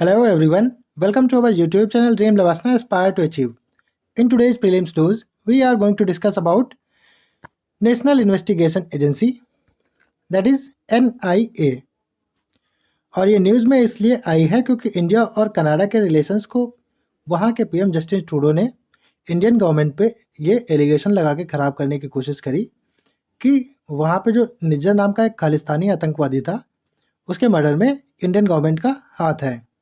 Hello everyone, welcome to our YouTube channel Dream Lavasana Aspire to Achieve. In today's prelims news, we are going to discuss about National Investigation Agency, that is NIA. और ये news में इसलिए आई है क्योंकि India और Canada के relations को वहाँ के पीएम जस्टिन ट्रूडो ने इंडियन गवर्नमेंट पे ये एलिगेशन लगा के ख़राब करने की कोशिश करी कि वहाँ पे जो निज्जर नाम का एक खालिस्तानी आतंकवादी था, उसके मर्डर में इंडियन गवर्नमेंट का हाथ है।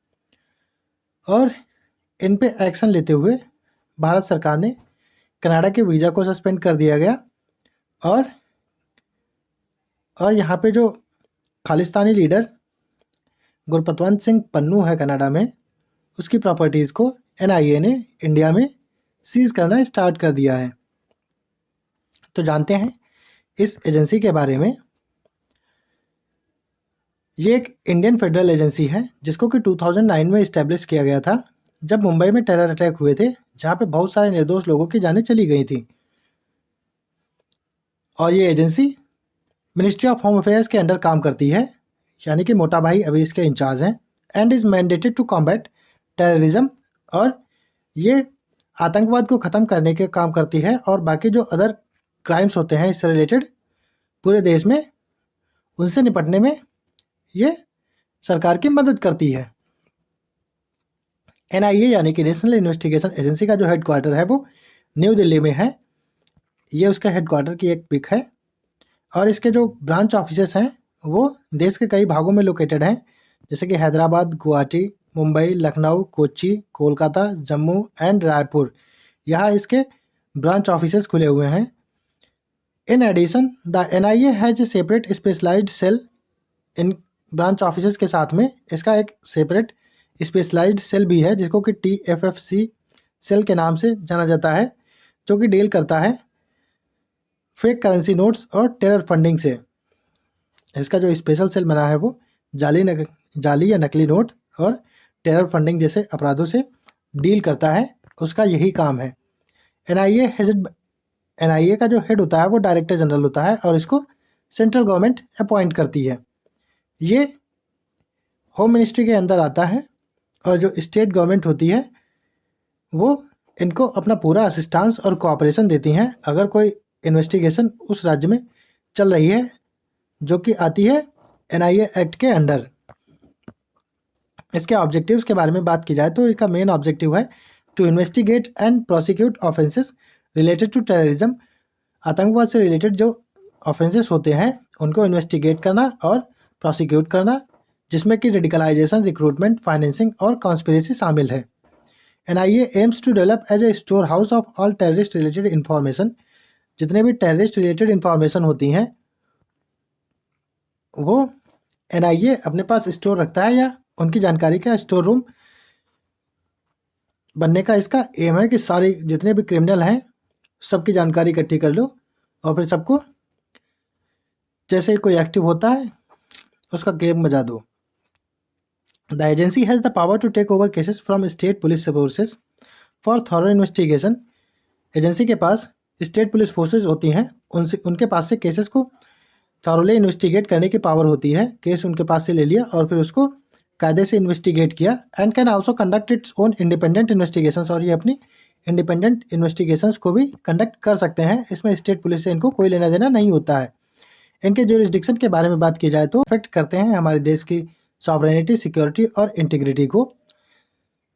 और इन पे एक्शन लेते हुए भारत सरकार ने कनाडा के वीज़ा को सस्पेंड कर दिया गया और यहाँ पे जो खालिस्तानी लीडर गुरपतवंत सिंह पन्नू है कनाडा में, उसकी प्रॉपर्टीज़ को NIA ने इंडिया में सीज करना स्टार्ट कर दिया है। तो जानते हैं इस एजेंसी के बारे में। ये एक इंडियन फेडरल एजेंसी है जिसको कि 2009 में इस्टेब्लिश किया गया था, जब मुंबई में टेरर अटैक हुए थे जहाँ पे बहुत सारे निर्दोष लोगों की जानें चली गई थी। और ये agency ministry of home affairs के अंडर काम करती है, यानी कि मोटा भाई अभी इसके इंचार्ज हैं। And is mandated to combat terrorism, और ये आतंकवाद को ख़त्म करने के काम करती है और बाकी जो अदर क्राइम्स होते हैं इससे रिलेटेड पूरे देश में उनसे निपटने में ये सरकार की मदद करती है। NIA यानी कि नेशनल इन्वेस्टिगेशन एजेंसी का जो हेडक्वार्टर है वो न्यू दिल्ली में है। ये उसके हेडक्वार्टर की एक पिक है और इसके जो ब्रांच ऑफिसेस हैं वो देश के कई भागों में लोकेटेड हैं, जैसे कि हैदराबाद, गुवाहाटी, मुंबई, लखनऊ, कोच्चि, कोलकाता, जम्मू एंड रायपुर। यहाँ इसके ब्रांच ऑफिसेस खुले हुए हैं। In addition the NIA has a separate specialised cell. इन ब्रांच ऑफिसेस के साथ में इसका एक सेपरेट स्पेशलाइज्ड सेल भी है जिसको कि TFFC सेल के नाम से जाना जाता है, जो कि डील करता है फेक करेंसी नोट्स और टेरर फंडिंग से। इसका जो स्पेशल सेल बना है वो जाली या नकली नोट और टेरर फंडिंग जैसे अपराधों से डील करता है, उसका यही काम है। NIA का जो हेड होता है वो डायरेक्टर जनरल होता है और इसको सेंट्रल गवर्नमेंट अपॉइंट करती है। ये होम मिनिस्ट्री के अंदर आता है और जो स्टेट गवर्नमेंट होती है वो इनको अपना पूरा असिस्टेंस और कोऑपरेशन देती हैं अगर कोई इन्वेस्टिगेशन उस राज्य में चल रही है जो कि आती है NIA एक्ट के अंडर। इसके ऑब्जेक्टिव्स के बारे में बात की जाए तो इसका मेन ऑब्जेक्टिव है to investigate and prosecute offences related to terrorism. आतंकवाद से रिलेटेड जो ऑफेंसेस होते हैं उनको इन्वेस्टिगेट करना और प्रोसिक्यूट करना, जिसमें कि रेडिकलाइजेशन, रिक्रूटमेंट, फाइनेंसिंग और कॉन्स्पिरेसी शामिल है। NIA aims to develop as a storehouse of all terrorist related information. जितने भी टेररिस्ट रिलेटेड इंफॉर्मेशन होती हैं वो NIA अपने पास स्टोर रखता है, या उनकी जानकारी का स्टोर रूम बनने का इसका एम है कि सारे जितने भी क्रिमिनल हैं सबकी जानकारी इकट्ठी कर लो और फिर सबको जैसे ही कोई एक्टिव होता है उसका गेम बजा दो। The agency has the power to take over cases from state police forces for thorough investigation. Agency के पास स्टेट पुलिस फोर्सेस होती हैं, उनके पास से केसेस को थॉरोली इन्वेस्टिगेट करने की पावर होती है। केस उनके पास से ले लिया और फिर उसको कायदे से इन्वेस्टिगेट किया। And can also conduct its own independent investigations, और ये अपनी इंडिपेंडेंट इन्वेस्टिगेशंस को भी कंडक्ट कर सकते हैं। इसमें स्टेट पुलिस से इनको कोई लेना देना नहीं होता है। इनके ज्यूरिसडिक्शन के बारे में बात की जाए तो अफेक्ट करते हैं हमारे देश की सॉवरेनिटी, सिक्योरिटी और इंटीग्रिटी को।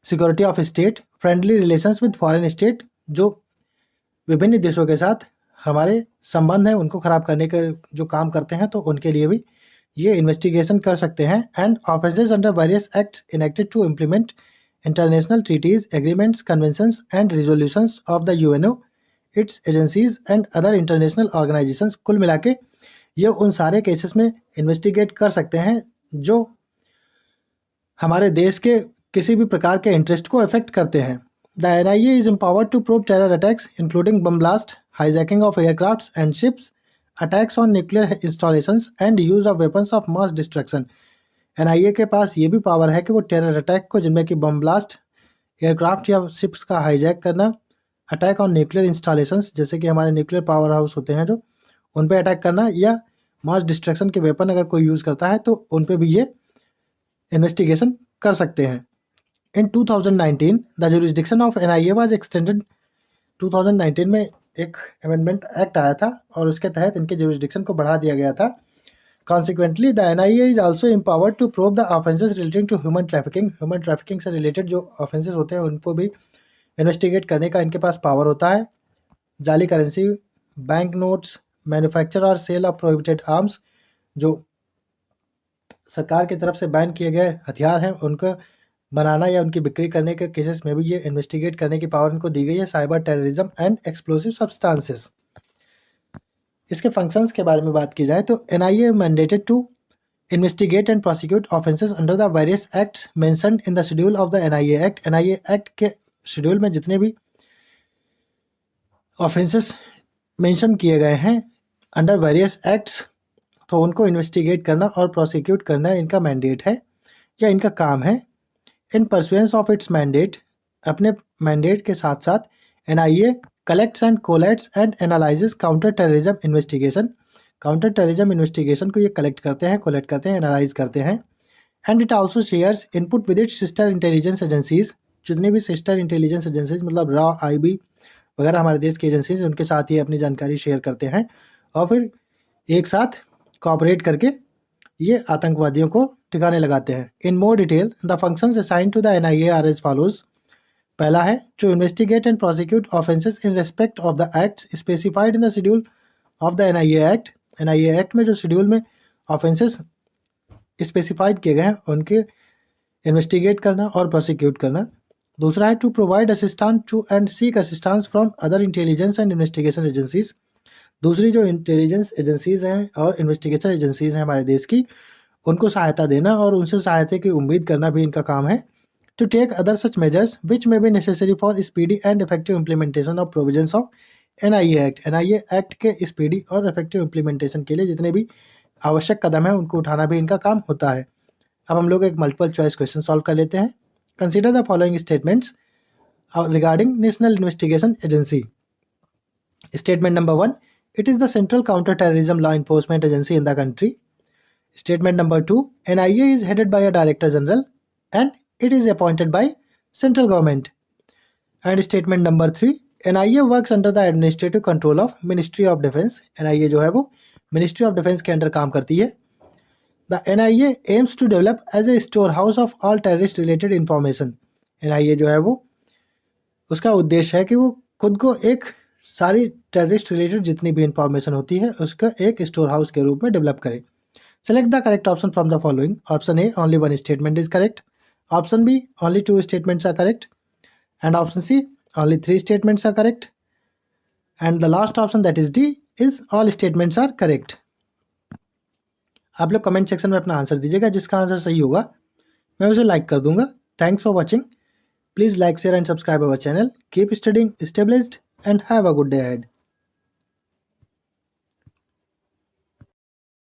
Security of state, friendly relations with foreign state, जो विभिन्न देशों के साथ हमारे संबंध हैं उनको ख़राब करने के जो काम करते हैं तो उनके लिए भी ये इन्वेस्टिगेशन कर सकते हैं। And offences under various acts enacted to implement international treaties, agreements, conventions and resolutions of the UNO, its agencies and other international organisations. कुल मिला के ये उन सारे केसेस में इन्वेस्टिगेट कर सकते हैं जो हमारे देश के किसी भी प्रकार के इंटरेस्ट को अफेक्ट करते हैं। The NIA is empowered to probe terror attacks, including bomb blast, hijacking of aircrafts and ships, attacks on nuclear installations, and use of weapons of mass destruction. NIA के पास ये भी पावर है कि वो terror attack को, जिनमें कि bomb blast, aircraft या शिप्स का हाईजैक करना, अटैक ऑन न्यूक्लियर इंस्टॉलेशंस, जैसे कि हमारे न्यूक्लियर पावर हाउस होते हैं जो, उन पे अटैक करना, या मास डिस्ट्रक्शन के वेपन अगर कोई यूज़ करता है तो उन पे भी ये इन्वेस्टिगेशन कर सकते हैं। इन 2019 the jurisdiction of NIA was extended. 2019 में एक अमेंडमेंट एक्ट आया था और उसके तहत इनके jurisdiction को बढ़ा दिया गया था। Consequently, the NIA is also empowered to probe the offences relating to human trafficking। Human trafficking से रिलेटेड जो ऑफेंसेस होते हैं उनको भी इन्वेस्टिगेट करने का इनके पास पावर होता है। जाली करेंसी, बैंक नोट्स, मैन्युफैक्चर और सेल ऑफ प्रोहिबिटेड आर्म्स, जो सरकार की तरफ से बैन किए गए हथियार हैं उनको बनाना या उनकी बिक्री करने के केसेस में भी ये इन्वेस्टिगेट करने की पावर इनको दी गई है। Cyber terrorism and explosive substances, इसके फंक्शंस के बारे में बात की जाए तो NIA mandated to investigate and prosecute offences under the various acts mentioned in the schedule of the NIA act. NIA act के शेड्यूल में जितने भी ऑफेंसेस मेंशन किए गए हैं अंडर वेरियस एक्ट्स, तो उनको इन्वेस्टिगेट करना और प्रोसिक्यूट करना इनका मैंडेट है या इनका काम है। In pursuance of its mandate, अपने मैंडेट के साथ साथ NIA collects and collates and analyses counter terrorism investigation. Counter terrorism investigation को ये कलेक्ट करते हैं, कोलेक्ट करते हैं, एनालाइज करते हैं। And it also shares input with its sister intelligence agencies. जितनी भी सिस्टर इंटेलिजेंस एजेंसीज मतलब रॉ, IB वगैरह हमारे देश की एजेंसीज, उनके साथ ये अपनी जानकारी शेयर करते हैं और फिर एक साथ कोऑपरेट करके ये आतंकवादियों को ठिकाने लगाते हैं। In more detail the functions assigned to the NIA are as follows. पहला है to investigate and prosecute offences in respect of the act specified in the schedule of the NIA act. NIA act में जो schedule में offences specified किए गए हैं उनके investigate करना और प्रोसिक्यूट करना। दूसरा है to provide assistance to and seek assistance from other intelligence and investigation agencies. दूसरी जो इंटेलिजेंस एजेंसीज हैं और इन्वेस्टिगेशन एजेंसीज हैं हमारे देश की, उनको सहायता देना और उनसे सहायता की उम्मीद करना भी इनका काम है। To take other such measures which may be necessary for speedy and effective implementation of provisions of NIA act. NIA act के स्पीडी और इफेक्टिव इम्प्लीमेंटेशन के लिए जितने भी आवश्यक कदम हैं उनको उठाना भी इनका काम होता है। अब हम लोग एक मल्टीपल चॉइस क्वेश्चन सॉल्व कर लेते हैं। Consider the following statements regarding national investigation agency. Statement number 1, it is the central counter-terrorism law enforcement agency in the country. Statement number 2, NIA is headed by a Director General and it is appointed by central government. And statement number 3, NIA works under the administrative control of Ministry of Defence. NIA जो है वो Ministry of Defence के under काम करती है। The NIA aims to develop as a storehouse of all terrorist related information. NIA जो है वो उसका उद्देश्य है कि वो खुद को एक सारी टेररिस्ट रिलेटेड जितनी भी इंफॉर्मेशन होती है उसका एक स्टोर हाउस के रूप में डेवलप करें। Select the correct option from the following. Option A, only one statement is correct. Option B, only 2 statements are correct. And option C, only 3 statements are correct. And the last option that is D is all statements are correct. आप लोग comment section में अपना answer दीजिएगा, जिसका answer सही होगा मैं उसे लाइक कर दूंगा। Thanks for watching. Please like, share and subscribe our channel. Keep studying, stay blessed and have a good day ahead.